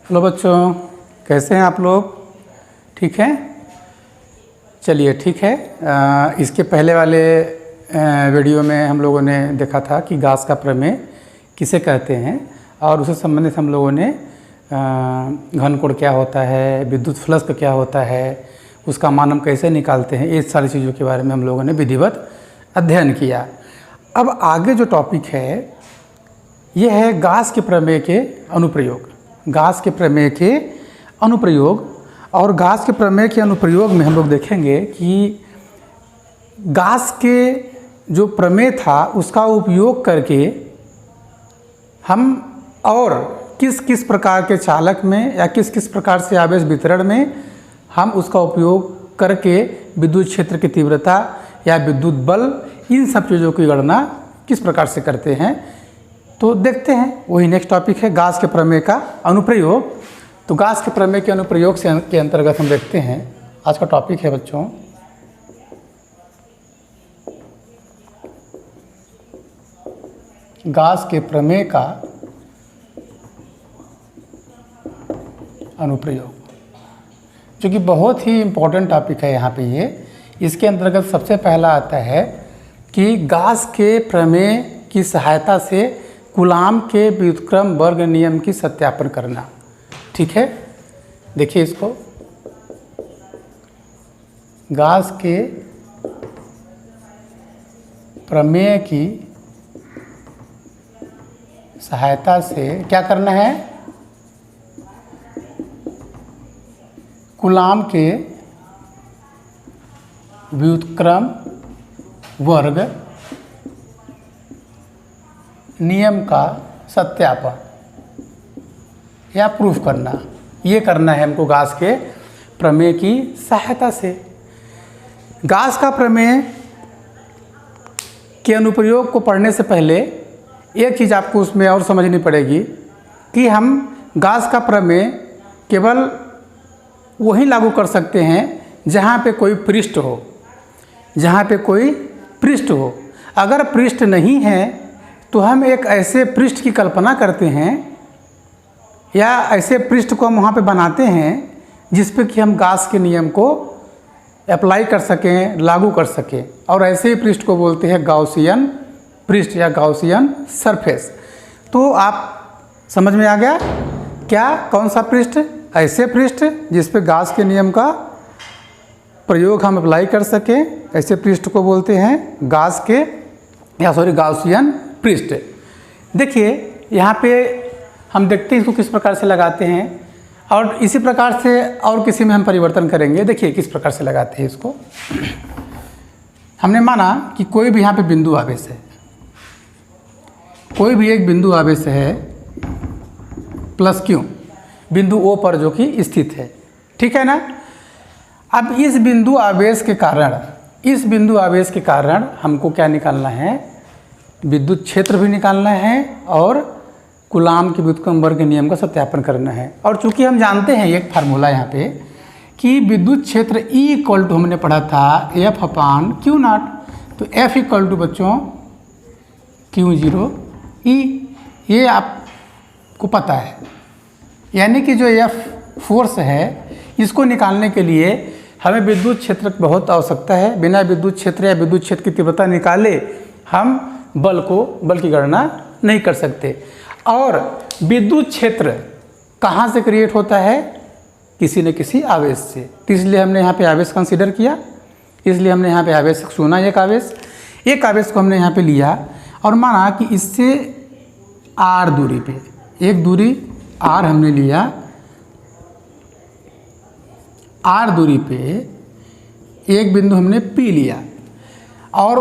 Hello बच्चों, कैसे हैं आप लोग? ठीक हैं? चलिए ठीक है। इसके पहले वाले वीडियो में हम लोगों ने देखा था कि गास का प्रमेय किसे कहते हैं और उससे संबंधित हम लोगों ने घनकोण क्या होता है, विद्युत फ्लक्स क्या होता है, उसका मान हम कैसे निकालते हैं, ये सारी चीज़ों के बारे में हम लोगों ने विधिवत अध्ययन किया। अब आगे जो टॉपिक है ये है गास के प्रमेय के अनुप्रयोग। गास के प्रमेय के अनुप्रयोग और गास के प्रमेय के अनुप्रयोग में हम लोग देखेंगे कि गास के जो प्रमेय था उसका उपयोग करके हम और किस किस प्रकार के चालक में या किस किस प्रकार से आवेश वितरण में हम उसका उपयोग करके विद्युत क्षेत्र की तीव्रता या विद्युत बल, इन सब चीज़ों की गणना किस प्रकार से करते हैं, तो देखते हैं। वही नेक्स्ट टॉपिक है गास के प्रमेय का अनुप्रयोग। तो गास के प्रमेय के अनुप्रयोग के अंतर्गत हम देखते हैं, आज का टॉपिक है बच्चों गास के प्रमेय का अनुप्रयोग, जो कि बहुत ही इम्पोर्टेंट टॉपिक है। यहाँ पे ये इसके अंतर्गत सबसे पहला आता है कि गास के प्रमेय की सहायता से कूलाम के व्युत्क्रम वर्ग नियम की सत्यापन करना। ठीक है, देखिए इसको, गास के प्रमेय की सहायता से क्या करना है, कूलाम के व्युत्क्रम वर्ग नियम का सत्यापन या प्रूफ करना, ये करना है हमको गास के प्रमेय की सहायता से। गास का प्रमेय के अनुप्रयोग को पढ़ने से पहले एक चीज़ आपको उसमें और समझनी पड़ेगी कि हम गास का प्रमेय केवल वही लागू कर सकते हैं जहाँ पे कोई पृष्ठ हो, जहाँ पे कोई पृष्ठ हो। अगर पृष्ठ नहीं है तो हम एक ऐसे पृष्ठ की कल्पना करते हैं या ऐसे पृष्ठ को हम वहाँ पे बनाते हैं जिस पे कि हम गास के नियम को अप्लाई कर सकें, लागू कर सकें, और ऐसे ही पृष्ठ को बोलते हैं गाउसियन पृष्ठ या गाउसियन सरफेस। तो आप समझ में आ गया क्या, कौन सा पृष्ठ? ऐसे पृष्ठ जिस पे गास के नियम का प्रयोग हम अप्लाई कर सकें, ऐसे पृष्ठ को बोलते हैं गाउसियन पृष्ठ। देखिए यहाँ पे हम देखते हैं इसको किस प्रकार से लगाते हैं, और इसी प्रकार से और किसी में हम परिवर्तन करेंगे। देखिए किस प्रकार से लगाते हैं इसको। हमने माना कि कोई भी यहाँ पे बिंदु आवेश है, कोई भी एक बिंदु आवेश है प्लस क्यू, बिंदु ओ पर जो कि स्थित है, ठीक है ना। अब इस बिंदु आवेश के कारण हमको क्या निकालना है, विद्युत क्षेत्र भी निकालना है और कूलाम के व्युत्क्रम वर्ग नियम का सत्यापन करना है। और चूंकि हम जानते हैं एक फार्मूला यहाँ पे कि विद्युत क्षेत्र E इक्वल टू, हमने पढ़ा था F अपान क्यू नॉट, तो F इक्वल टू बच्चों Q0 E, ये आपको पता है। यानी कि जो F फोर्स है इसको निकालने के लिए हमें विद्युत क्षेत्र की बहुत आवश्यकता है। बिना विद्युत क्षेत्र या विद्युत क्षेत्र की तीव्रता निकाले हम बल की गणना नहीं कर सकते। और विद्युत क्षेत्र कहाँ से क्रिएट होता है, किसी न किसी आवेश से। तो इसलिए हमने यहाँ पे आवेश कंसीडर किया, इसलिए हमने यहाँ पे आवेश चुना। एक आवेश को हमने यहाँ पे लिया और माना कि इससे r दूरी पे, एक दूरी r हमने लिया, r दूरी पे एक बिंदु हमने P लिया और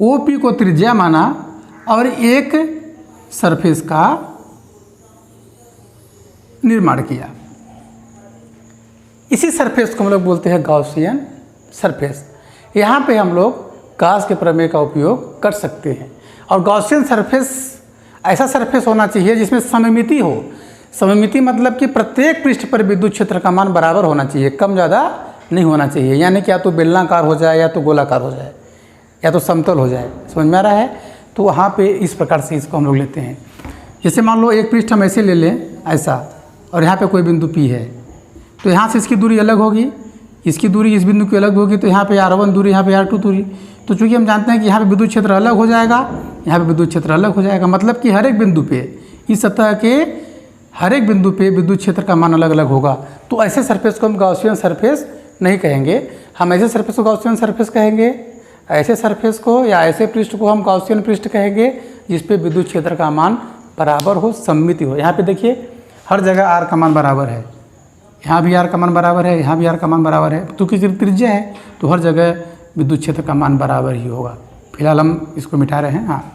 OP को त्रिज्या माना और एक सरफेस का निर्माण किया। इसी सरफेस को हम लोग बोलते हैं गाउसियन सरफेस। यहाँ पे हम लोग गास के प्रमेय का उपयोग कर सकते हैं। और गाउसियन सरफेस ऐसा सरफेस होना चाहिए जिसमें सममिति हो। सममिति मतलब कि प्रत्येक पृष्ठ पर विद्युत क्षेत्र का मान बराबर होना चाहिए, कम ज़्यादा नहीं होना चाहिए। यानी कि या तो बेलनाकार हो जाए या तो गोलाकार हो जाए या तो समतल हो जाए। समझ में आ रहा है? तो वहाँ पे इस प्रकार से इसको हम लोग लेते हैं। जैसे मान लो एक पृष्ठ हम ऐसे ले लें ऐसा, और यहाँ पे कोई बिंदु P है, तो यहाँ से इसकी दूरी अलग होगी, इसकी दूरी इस बिंदु की अलग होगी, तो यहाँ पे R1 दूरी, यहाँ पे R2 दूरी। तो चूँकि हम जानते हैं कि यहाँ पे विद्युत क्षेत्र अलग हो जाएगा, यहाँ पे विद्युत क्षेत्र अलग हो जाएगा, मतलब कि हर एक बिंदु पे, इस सतह के हर एक बिंदु पे विद्युत क्षेत्र का मान अलग अलग होगा। तो ऐसे सरफेस को हम गॉसियन सरफेस नहीं कहेंगे, हम ऐसे सरफेस को गॉसियन सरफेस कहेंगे, ऐसे सरफेस को या ऐसे पृष्ठ को हम गॉसियन पृष्ठ कहेंगे जिस पे विद्युत क्षेत्र का मान बराबर हो, सममिति हो। यहाँ पे देखिए हर जगह R का मान बराबर है, यहाँ भी R का मान बराबर है, यहाँ भी R का मान बराबर है, तो किसी त्रिज्या है तो हर जगह विद्युत क्षेत्र का मान बराबर ही होगा। फिलहाल हम इसको मिटा रहे हैं। हाँ,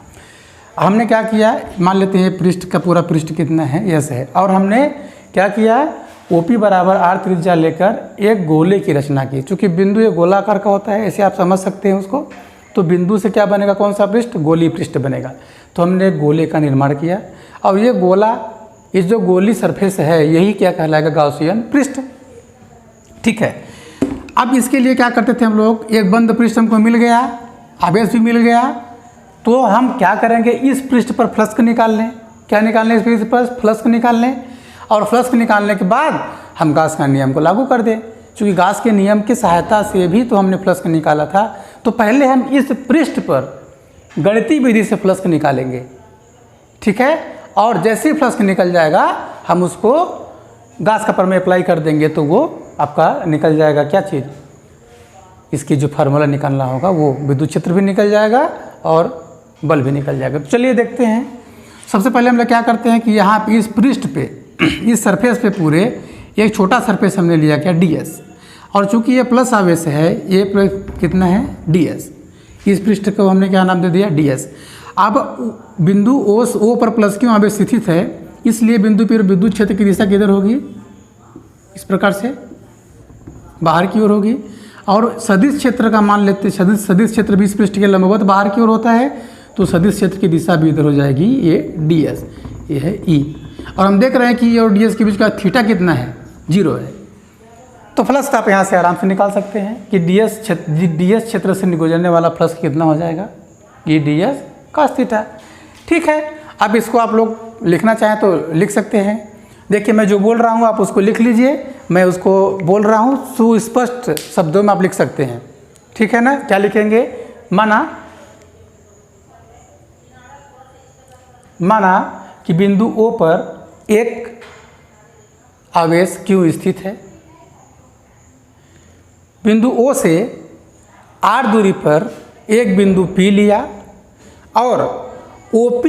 हमने क्या किया, मान लेते हैं पृष्ठ का पूरा पृष्ठ कितना है, यस है, और हमने क्या किया, OP बराबर R त्रिज्या लेकर एक गोले की रचना की। चूँकि बिंदु एक गोलाकार का होता है, ऐसे आप समझ सकते हैं उसको, तो बिंदु से क्या बनेगा, कौन सा पृष्ठ, गोलीय पृष्ठ बनेगा। तो हमने एक गोले का निर्माण किया, और ये गोला, इस जो गोली सरफेस है, यही क्या कहलाएगा, गॉसियन पृष्ठ। ठीक है, अब इसके लिए क्या करते थे हम लोग, एक बंद पृष्ठ हमको मिल गया, आवेश भी मिल गया, तो हम क्या करेंगे, इस पृष्ठ पर फ्लक्स निकाल लें। क्या निकाल लें, इस पृष्ठ पर फ्लक्स निकाल लें, और फ्लक्स निकालने के बाद हम गाउस का नियम को लागू कर दें। क्योंकि गाउस के नियम की सहायता से भी तो हमने फ्लक्स निकाला था, तो पहले हम इस पृष्ठ पर गणितीय विधि से फ्लक्स निकालेंगे। ठीक है, और जैसे ही फ्लक्स निकल जाएगा हम उसको गाउस का प्रमेय अप्लाई कर देंगे, तो वो आपका निकल जाएगा क्या चीज़, इसकी जो फार्मूला निकालना होगा वो विद्युत क्षेत्र भी निकल जाएगा और बल भी निकल जाएगा। तो चलिए देखते हैं। सबसे पहले हम लोग क्या करते हैं कि यहाँ पे इस पृष्ठ पे, इस सरफेस पे पूरे एक छोटा सरफेस हमने लिया क्या, DS, और चूंकि ये प्लस आवेश है, ये कितना है, DS, इस पृष्ठ को हमने क्या नाम दे दिया, DS। अब बिंदु O पर प्लस क्यों आवेश स्थित है, इसलिए बिंदु पर विद्युत क्षेत्र की दिशा किधर होगी, इस प्रकार से बाहर की ओर होगी, और सदिश क्षेत्र का मान लेते, सदिश क्षेत्र भी इस पृष्ठ के लंबवत बाहर की ओर होता है, तो सदिश क्षेत्र की दिशा भी इधर हो जाएगी, ये DS, ये है E, और हम देख रहे हैं कि ये और DS के बीच का थीटा कितना है, 0 है। तो फ्लक्स आप यहाँ से आराम से निकाल सकते हैं कि DS क्षेत्र से गुजरने वाला फ्लक्स कितना हो जाएगा, ये DS cos थीटा। ठीक है, अब इसको आप लोग लिखना चाहें तो लिख सकते हैं। देखिए मैं जो बोल रहा हूँ आप उसको लिख लीजिए, मैं उसको बोल रहा हूँ सुस्पष्ट शब्दों में आप लिख सकते हैं। ठीक है ना, क्या लिखेंगे, माना कि बिंदु O पर एक आवेश Q स्थित है, बिंदु O से R दूरी पर एक बिंदु P लिया, और OP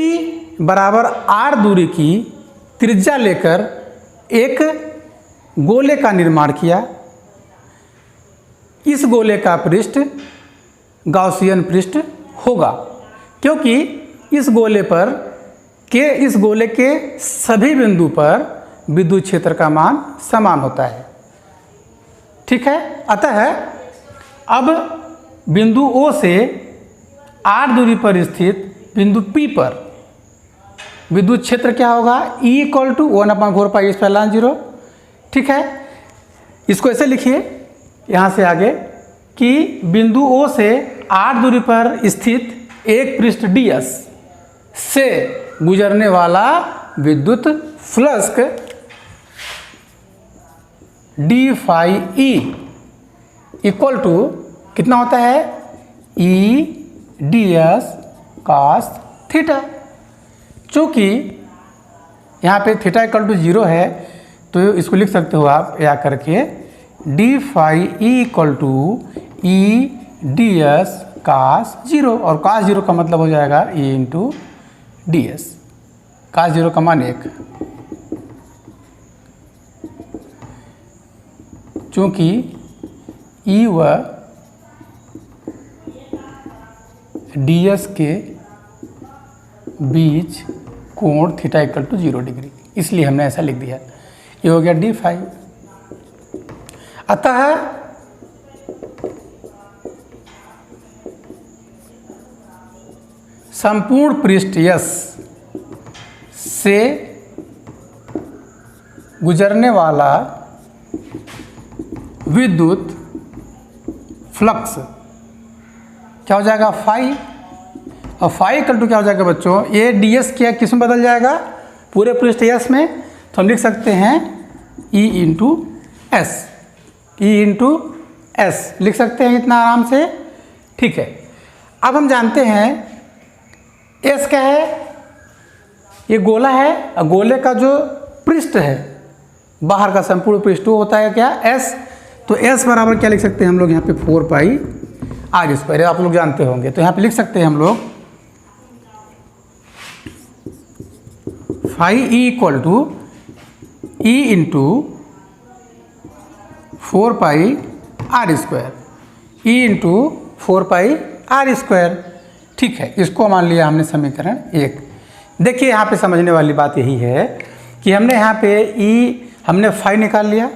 बराबर R दूरी की त्रिज्या लेकर एक गोले का निर्माण किया। इस गोले का पृष्ठ गॉसियन पृष्ठ होगा, क्योंकि इस गोले के सभी बिंदु पर विद्युत क्षेत्र का मान समान होता है। ठीक है, अतः अब बिंदु O से R दूरी पर स्थित बिंदु P पर विद्युत क्षेत्र क्या होगा, E = 1/4πε0। ठीक है, इसको ऐसे लिखिए यहाँ से आगे कि बिंदु O से R दूरी पर स्थित एक पृष्ठ DS से गुजरने वाला विद्युत फ्लक्स d phi E = कितना होता है, E DS cos थीटा। चूँकि यहाँ पे थीटा = 0 है, तो इसको लिख सकते हो आप या करके d phi E = E DS cos 0, और cos 0 का मतलब हो जाएगा E × DS, cos 0 का मान 1। चूँकि E व DS के बीच कोण थीटा = 0 डिग्री, इसलिए हमने ऐसा लिख दिया। ये हो गया d phi। अतः संपूर्ण पृष्ठ S से गुजरने वाला विद्युत फ्लक्स क्या हो जाएगा, फाई, और फाई = क्या हो जाएगा बच्चों, ये DS क्या किस में बदल जाएगा, पूरे पृष्ठ यस में, तो हम लिख सकते हैं E into S, E into S लिख सकते हैं इतना आराम से। ठीक है, अब हम जानते हैं एस क्या है, ये गोला है और गोले का जो पृष्ठ है बाहर का संपूर्ण पृष्ठ वो होता है क्या, एस। तो एस बराबर क्या लिख सकते हैं हम लोग यहाँ पे 4 पाई आर स्क्वायर, आप लोग जानते होंगे। तो यहाँ पे लिख सकते हैं हम लोग phi E equal to E into 4 pi R square, E into 4 pi R square. ठीक है, इसको मान लिया हमने समीकरण 1। देखिए यहाँ पे समझने वाली बात यही है कि हमने यहाँ पे हमने फाई निकाल लिया।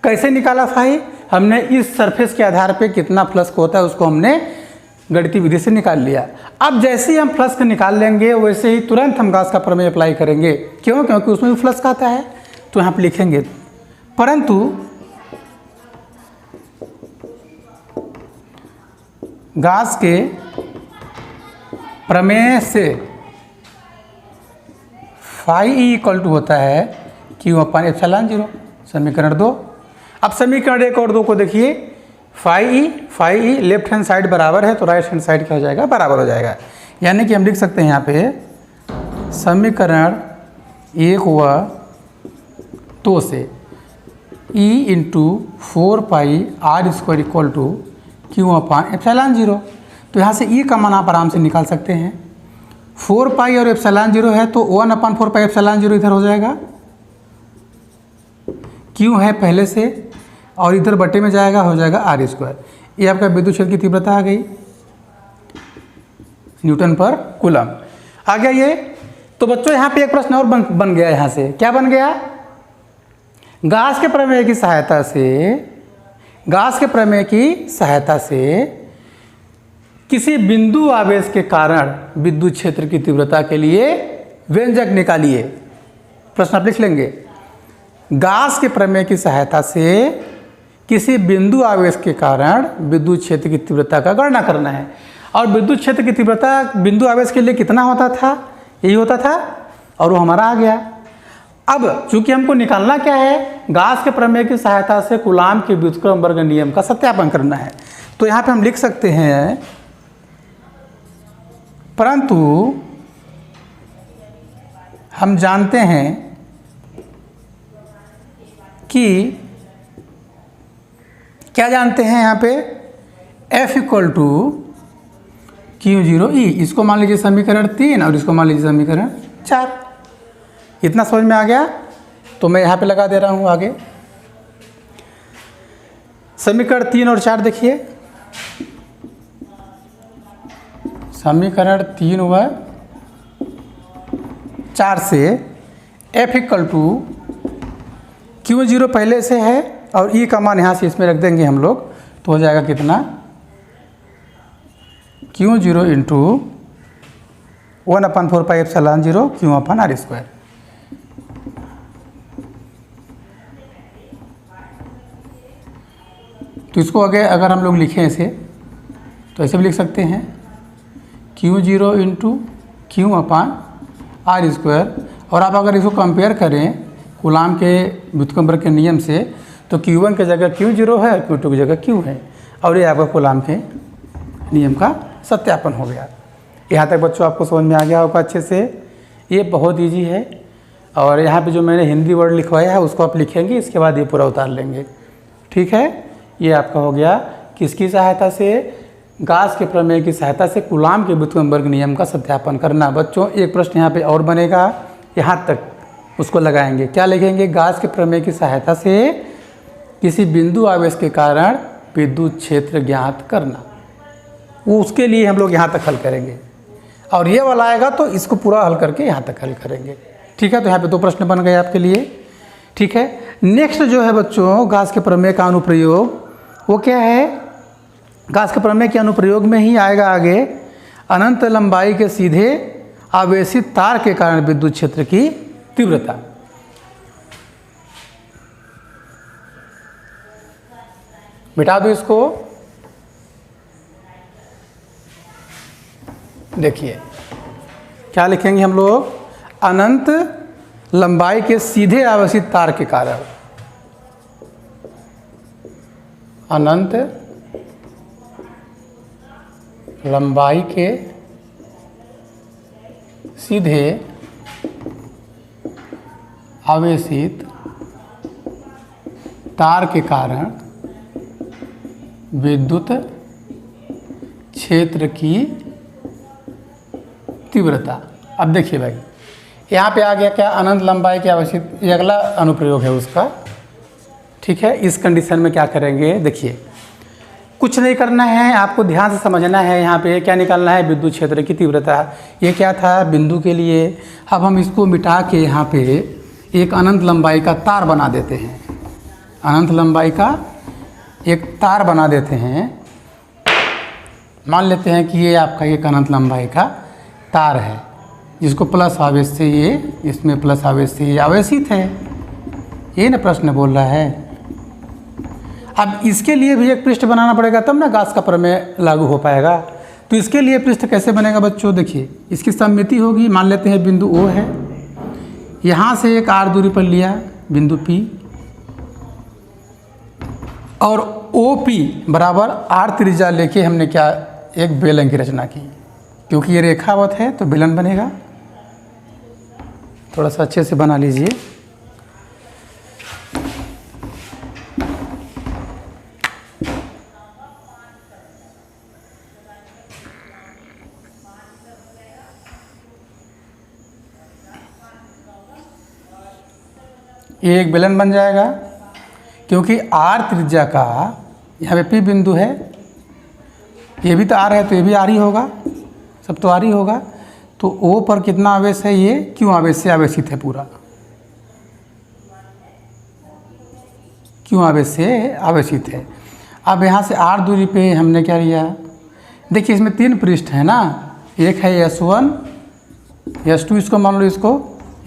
कैसे निकाला फाई, हमने इस सरफेस के आधार पे कितना फ्लक्स होता है उसको हमने गणितीय विधि से निकाल लिया। अब जैसे ही हम फ्लक्स निकाल लेंगे वैसे ही तुरंत हम गाउस का प्रमेय अप्लाई करेंगे। क्यों, क्योंकि उसमें भी फ्लक्स आता है। तो यहाँ पे लिखेंगे परंतु गाउस के प्रमेय से फाई ई इक्वल टू होता है क्यू अपन एप्सिलॉन 0, समीकरण 2। अब समीकरण 1 और 2 को देखिए, phi E left hand side बराबर है तो राइट हैंड साइड क्या हो जाएगा, बराबर हो जाएगा। यानी कि हम लिख सकते हैं यहाँ पे समीकरण 1 व 2 से E into 4 pi R square equal to Q upon epsilon 0। तो यहाँ से E का मान आप आराम से निकाल सकते हैं। 4 पाई और एप्सिलॉन 0 है तो 1/4 पाई एप्सिलॉन 0 इधर हो जाएगा, क्यों है पहले से, और इधर बटे में जाएगा, हो जाएगा आर स्क्वायर। ये आपका विद्युत क्षेत्र की तीव्रता आ गई न्यूटन पर कूलम। आ गया ये। तो बच्चों यहाँ पे एक प्रश्न और बन गया। यहाँ से क्या बन गया, गाउस के प्रमेय की सहायता से किसी बिंदु आवेश के कारण विद्युत क्षेत्र की तीव्रता के लिए व्यंजक निकालिए। प्रश्न आप लिख लेंगे, गाउस के प्रमेय की सहायता से किसी बिंदु आवेश के कारण विद्युत क्षेत्र की तीव्रता का गणना करना है। और विद्युत क्षेत्र की तीव्रता बिंदु आवेश के लिए कितना होता था, यही होता था, और वो हमारा आ गया। अब चूंकि हमको निकालना क्या है, गाउस के प्रमेय की सहायता से कूलाम के व्युत्क्रमवर्ग नियम का सत्यापन करना है। तो यहाँ पे हम लिख सकते हैं परंतु हम जानते हैं कि क्या जानते हैं यहाँ पे F इक्वल टू Q0E, इसको मान लीजिए समीकरण 3 और इसको मान लीजिए समीकरण 4। इतना समझ में आ गया। तो मैं यहाँ पे लगा दे रहा हूँ आगे समीकरण 3 और 4 देखिए। समीकरण 3 व 4 से F इक्वल टू Q0 पहले से है और E का मान यहाँ से इसमें रख देंगे हम लोग, तो हो जाएगा कितना, Q0 into 1/4 pi epsilon 0 Q upon R square. तो इसको अगर हम लोग लिखें इसे तो ऐसे भी लिख सकते हैं Q0 into Q upon R square. और आप अगर इसको कंपेयर करें कूलाम के व्युत्क्रमवर्ग के नियम से तो Q1 की जगह Q0 है, Q2 की जगह Q है, और ये आपका कूलाम के नियम का सत्यापन हो गया। यहाँ तक बच्चों आपको समझ में आ गया होगा अच्छे से। ये बहुत इजी है। और यहाँ पे जो मैंने हिंदी वर्ड लिखवाया है उसको आप लिखेंगे, इसके बाद ये पूरा उतार लेंगे। ठीक है, ये आपका हो गया किसकी सहायता से, गाउस के प्रमेय की सहायता से कूलाम के व्युत्क्रमवर्ग नियम का सत्यापन करना। बच्चों एक प्रश्न यहाँ पे और बनेगा, यहाँ तक उसको लगाएंगे। क्या लिखेंगे, गाउस के प्रमेय की सहायता से किसी बिंदु आवेश के कारण विद्युत क्षेत्र ज्ञात करना। वो उसके लिए हम लोग यहाँ तक हल करेंगे, और ये वाला आएगा तो इसको पूरा हल करके यहाँ तक हल करेंगे। ठीक है, तो यहाँ पे 2 प्रश्न बन गए आपके लिए। ठीक है, नेक्स्ट जो है बच्चों गाउस के प्रमेय का अनुप्रयोग, वो क्या है, गाउस के प्रमेय के अनुप्रयोग में ही आएगा आगे, अनंत लंबाई के सीधे आवेशित तार के कारण विद्युत क्षेत्र की तीव्रता। मिटा दो इसको। देखिए क्या लिखेंगे हम लोग, अनंत लंबाई के सीधे आवेशित तार के कारण, अनंत लंबाई के सीधे आवेशित तार के कारण विद्युत क्षेत्र की तीव्रता। अब देखिए भाई, यहाँ पे आ गया क्या, अनंत लंबाई की आवेशित, ये अगला अनुप्रयोग है उसका। ठीक है, इस कंडीशन में क्या करेंगे, देखिए कुछ नहीं करना है, आपको ध्यान से समझना है। यहाँ पे क्या निकालना है, विद्युत क्षेत्र की तीव्रता। ये क्या था, बिंदु के लिए। अब हम इसको मिटा के यहाँ पे एक अनंत लंबाई का तार बना देते हैं, अनंत लंबाई का एक तार बना देते हैं। मान लेते हैं कि ये आपका एक अनंत लंबाई का तार है, जिसको प्लस आवेश से ये, इसमें प्लस आवेश से ये आवेशित है, ये ना प्रश्न बोल रहा है। अब इसके लिए भी एक पृष्ठ बनाना पड़ेगा, तब ना गाउस का प्रमेय लागू हो पाएगा। तो इसके लिए पृष्ठ कैसे बनेगा बच्चों, देखिए इसकी सममिति होगी। मान लेते हैं बिंदु O है, यहाँ से एक r दूरी पर लिया बिंदु P, और OP बराबर r त्रिज्या लेके हमने क्या, एक बेलन की रचना की। क्योंकि ये रेखावत है तो बेलन बनेगा। थोड़ा सा अच्छे से बना लीजिए। ये एक बेलन बन जाएगा, क्योंकि r त्रिज्या का यहाँ पे P बिंदु है, ये भी तो R है तो ये भी R ही होगा, सब तो R ही होगा। तो O पर कितना आवेश है, ये क्यों आवेश से आवेशित है पूरा, क्यों आवेश से आवेशित है। अब यहाँ से R दूरी पे हमने क्या लिया, देखिए इसमें 3 पृष्ठ है ना, एक है S1, S2 इसको मान लो, इसको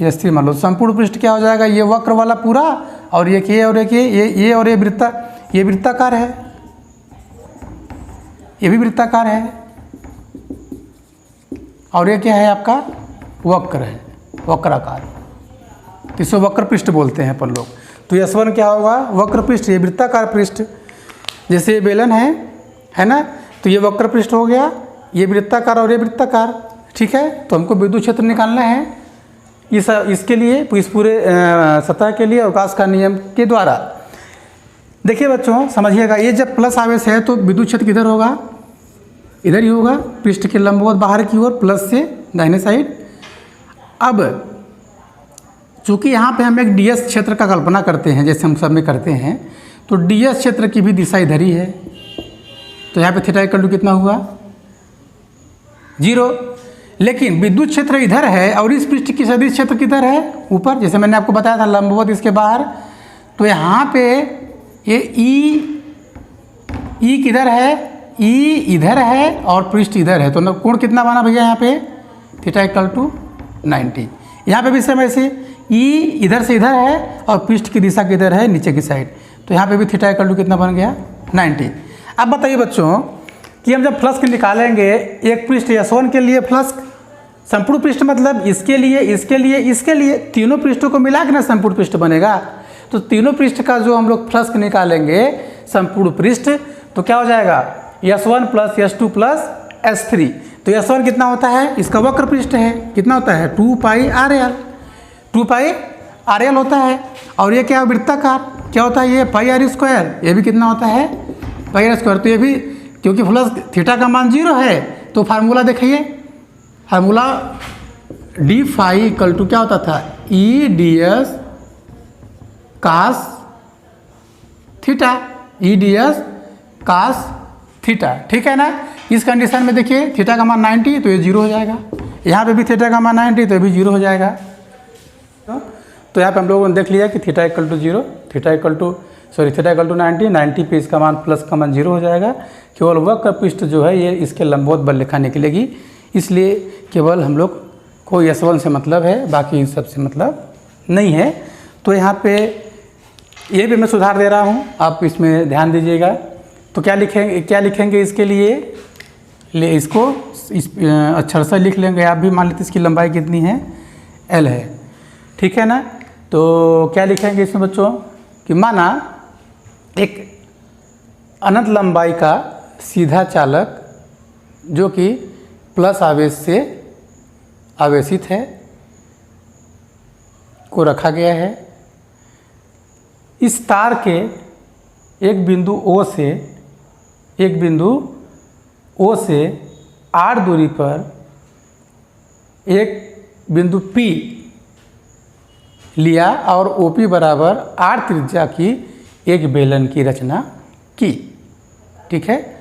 S3 मान लो। संपूर्ण पृष्ठ क्या हो जाएगा, ये वक्र वाला पूरा, और एक ये और एक ये और ये वृत्ताकार है, ये भी वृत्ताकार है, और ये क्या है आपका, वक्र है, वक्राकार। तो इसको वक्र पृष्ठ बोलते हैं अपन लोग। तो S1 क्या होगा, वक्र पृष्ठ, ये वृत्ताकार पृष्ठ। जैसे ये बेलन है ना, तो ये वक्र पृष्ठ हो गया, ये वृत्ताकार और ये वृत्ताकार। ठीक है, तो हमको विद्युत क्षेत्र निकालना है इसके लिए, इस पूरे सतह के लिए, और गाउस का नियम के द्वारा। देखिए बच्चों समझिएगा, ये जब प्लस आवेश है तो विद्युत क्षेत्र किधर होगा, इधर ही होगा, पृष्ठ के लंबवत बाहर की ओर, प्लस से दाहिने साइड। अब चूंकि यहाँ पे हम एक ds क्षेत्र का कल्पना करते हैं, जैसे हम सब में करते हैं, तो ds क्षेत्र की भी दिशा इधर ही है। तो यहाँ पे थीटा इक्वल टू कितना हुआ, 0। लेकिन विद्युत क्षेत्र इधर है और इस पृष्ठ की सदिश क्षेत्र किधर है, ऊपर, जैसे मैंने आपको बताया था लंबवत इसके बाहर। तो यहाँ पे ये ई किधर है, ई इधर है और पृष्ठ इधर है, तो कोण कितना बना भैया यहाँ पे, थीटा इक्वल टू 90। यहाँ पे भी सेम ऐसे, ई इधर से इधर है और पृष्ठ की दिशा किधर है, नीचे की साइड। तो यहाँ पे भी थीटा इक्वल टू कितना बन गया, 90। अब बताइए बच्चों कि हम जब फ्लक्स निकालेंगे, एक पृष्ठ S1 के लिए फ्लक्स, संपूर्ण पृष्ठ मतलब इसके लिए, इसके लिए, इसके लिए, तीनों पृष्ठों को मिला के ना संपूर्ण पृष्ठ बनेगा। तो तीनों पृष्ठ का जो हम लोग फ्लक्स निकालेंगे संपूर्ण पृष्ठ, तो क्या हो जाएगा, S1 plus S2 plus S3। तो S1 कितना होता है, इसका वक्र पृष्ठ है, कितना होता है, 2 पाई RL होता है। और ये क्या वृत्ताकार, क्या होता है, ये पाई R स्क्वायर, ये भी कितना होता है, पाई R स्क्वायर। तो ये भी, क्योंकि फ्लक्स थीटा का मान 0 है, तो फार्मूला देखिए, formula D phi equal to क्या होता था, E D S cos theta, E D S cos theta. ठीक है ना। इस कंडीशन में देखिए थीटा का मान 90, तो ये 0 हो जाएगा। यहाँ पे भी थीटा का मान 90, तो ये भी 0 हो जाएगा। तो यहाँ पे हम लोगों ने देख लिया कि theta equal to 0, theta equal to 90, 90 पे इसका मान प्लस का मान 0 हो जाएगा। केवल वक्र पृष्ठ जो है ये इसके लंबवत बल रेखा निकलेगी, इसलिए केवल हम लोग को S1 से मतलब है, बाकी इन सब से मतलब नहीं है। तो यहाँ पे ये भी मैं सुधार दे रहा हूँ, आप इसमें ध्यान दीजिएगा। तो क्या लिखेंगे इसके लिए, इसको अक्षर से लिख लेंगे आप भी। मान लेते इसकी लंबाई कितनी है, L है। ठीक है ना। तो क्या लिखेंगे इसमें बच्चों कि माना एक अनंत लंबाई का सीधा चालक जो कि प्लस आवेश से आवेशित है को रखा गया है। इस तार के एक बिंदु O से R दूरी पर एक बिंदु P लिया और OP बराबर R त्रिज्या की एक बेलन की रचना की। ठीक है।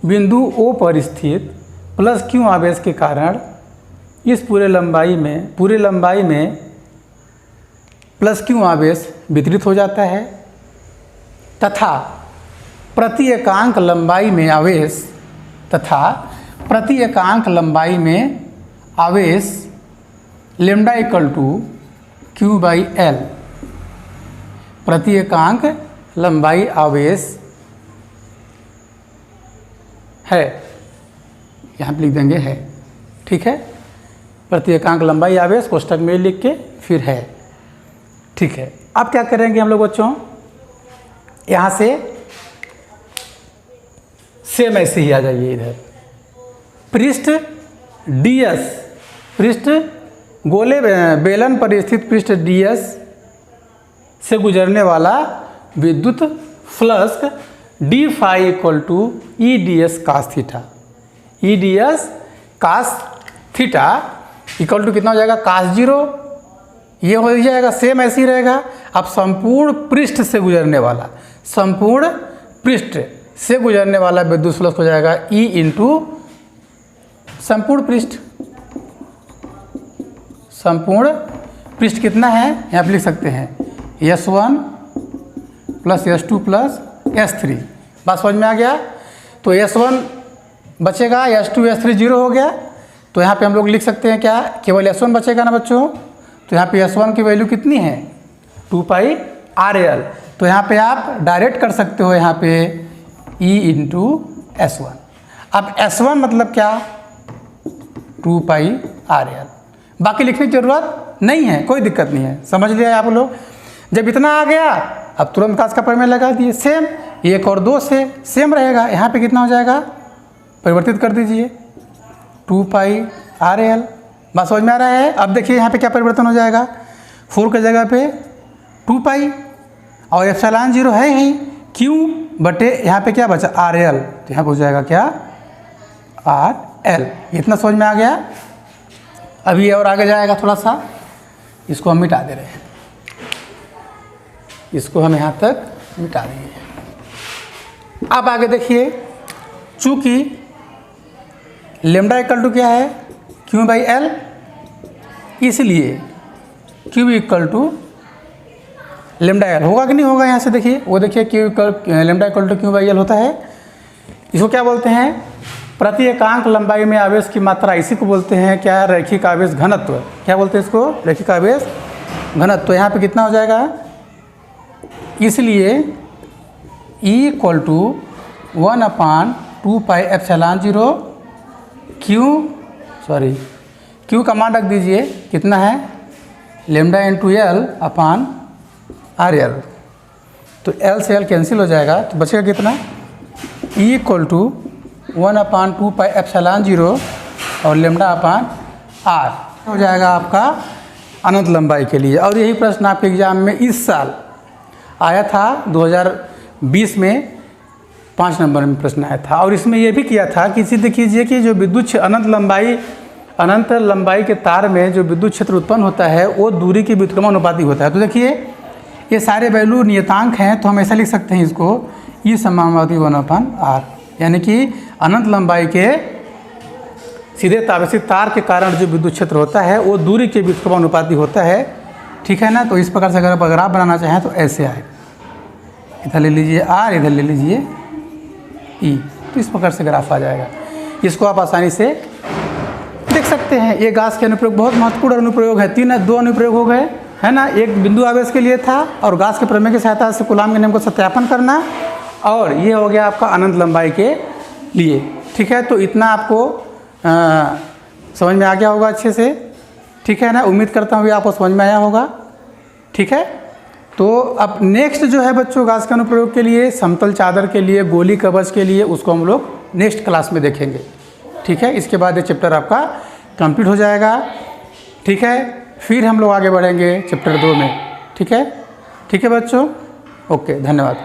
बिंदु O पर स्थित प्लस Q आवेश के कारण इस पूरे लंबाई में प्लस Q आवेश वितरित हो जाता है तथा प्रति एकांक लंबाई में आवेश लैम्डा इक्वल टू Q/L, प्रति एकांक लंबाई आवेश है, यहाँ पे लिख देंगे है। ठीक है। प्रति एकांक लंबाई आवेश कोष्ठक में लिख के फिर है। ठीक है। अब क्या करेंगे हम लोग बच्चों, यहाँ से सेम ऐसे ही आ जाइए इधर। पृष्ठ गोले बेलन पर स्थित पृष्ठ DS से गुजरने वाला विद्युत flux d phi equal to EDS cos theta. EDS cos theta equal to कितना हो जाएगा, cos 0। ये हो जाएगा सेम ऐसे ही रहेगा। अब संपूर्ण पृष्ठ से गुजरने वाला विद्युत फ्लक्स हो जाएगा E इंटू संपूर्ण पृष्ठ कितना है, यहाँ पे लिख सकते हैं S1 plus S2 plus S3। बात समझ में आ गया। तो S1 बचेगा, S2 S3 0 हो गया। तो यहाँ पे हम लोग लिख सकते हैं क्या, केवल S1 बचेगा ना बच्चों। तो यहाँ पे S1 की वैल्यू कितनी है, 2πRL। तो यहाँ पे आप डायरेक्ट कर सकते हो यहाँ पे E इंटू S1। अब S1 मतलब क्या, 2πRL। बाकी लिखने की जरूरत नहीं है, कोई दिक्कत नहीं है, समझ लिया आप लोग। जब इतना आ गया अब तुरंत काश का प्रमेय लगा दिए। सेम 1 और 2 से सेम रहेगा। यहाँ पे कितना हो जाएगा, परिवर्तित कर दीजिए 2πRL। बात समझ में आ रहा है। अब देखिए यहाँ पे क्या परिवर्तन हो जाएगा, 4 की जगह पे 2π और एप्सिलॉन 0 है ही, Q बटे यहाँ पे क्या बचा RL। तो यहाँ पे हो जाएगा क्या RL। इतना समझ में आ गया। अभी और आगे जाएगा थोड़ा सा, इसको हम मिटा दे रहे हैं, इसको हम यहाँ तक मिटा देंगे। अब आगे देखिए, चूँकि लैम्डा इक्वल टू क्या है, Q/L, इसलिए Q equal to lambda L होगा कि नहीं होगा। यहाँ से देखिए, वो देखिए लैम्डा इक्वल टू Q/L होता है। इसको क्या बोलते हैं, प्रति एकांक लंबाई में आवेश की मात्रा। इसी को बोलते हैं क्या, रैखिक आवेश घनत्व। क्या बोलते हैं इसको, रैखिक आवेश घनत्व। तो यहाँ पे कितना हो जाएगा, इसलिए E इक्वल टू 1/2πε0 Q का मान रख दीजिए, कितना है लैम्डा इंटू L/RL। तो L से L कैंसिल हो जाएगा, तो बचेगा कितना, E इक्वल टू 1/2πε0 और λ/R हो जाएगा आपका अनंत लंबाई के लिए। और यही प्रश्न आपके एग्जाम में इस साल आया था, 2020 में 5 नंबर में प्रश्न आया था। और इसमें यह भी किया था कि सिद्ध कीजिए कि जो विद्युत अनंत लंबाई के तार में जो विद्युत क्षेत्र उत्पन्न होता है वो दूरी के व्युत्क्रमानुपाती होता है। तो देखिए ये सारे वैल्यू नियतांक हैं, तो हम ऐसा लिख सकते हैं इसको, E समानुपाती 1/R, यानी कि अनंत लंबाई के सीधे तावेशिक तार के कारण जो विद्युत क्षेत्र होता है वो दूरी के व्युत्क्रमानुपाती होता है। ठीक है ना। तो इस प्रकार से अगर आप ग्राफ बनाना चाहें तो ऐसे आए, इधर ले लीजिए R, इधर ले लीजिए E, तो इस प्रकार से ग्राफ आ जाएगा। इसको आप आसानी से देख सकते हैं। ये गास के अनुप्रयोग बहुत महत्वपूर्ण अनुप्रयोग है। 2 अनुप्रयोग हो गए है ना। एक बिंदु आवेश के लिए था और गास के प्रमेय की सहायता से कूलाम के नियम को सत्यापन करना, और ये हो गया आपका अनंत लंबाई के लिए। ठीक है। तो इतना आपको समझ में आ गया होगा अच्छे से। ठीक है ना। उम्मीद करता हूँ कि आपको समझ में आया होगा। ठीक है, तो अब नेक्स्ट जो है बच्चों घास के अनुप्रयोग के लिए, समतल चादर के लिए, गोली कवच के लिए, उसको हम लोग नेक्स्ट क्लास में देखेंगे। ठीक है, इसके बाद ये चैप्टर आपका कंप्लीट हो जाएगा। ठीक है, फिर हम लोग आगे बढ़ेंगे चैप्टर 2 में। ठीक है बच्चों, ओके, धन्यवाद।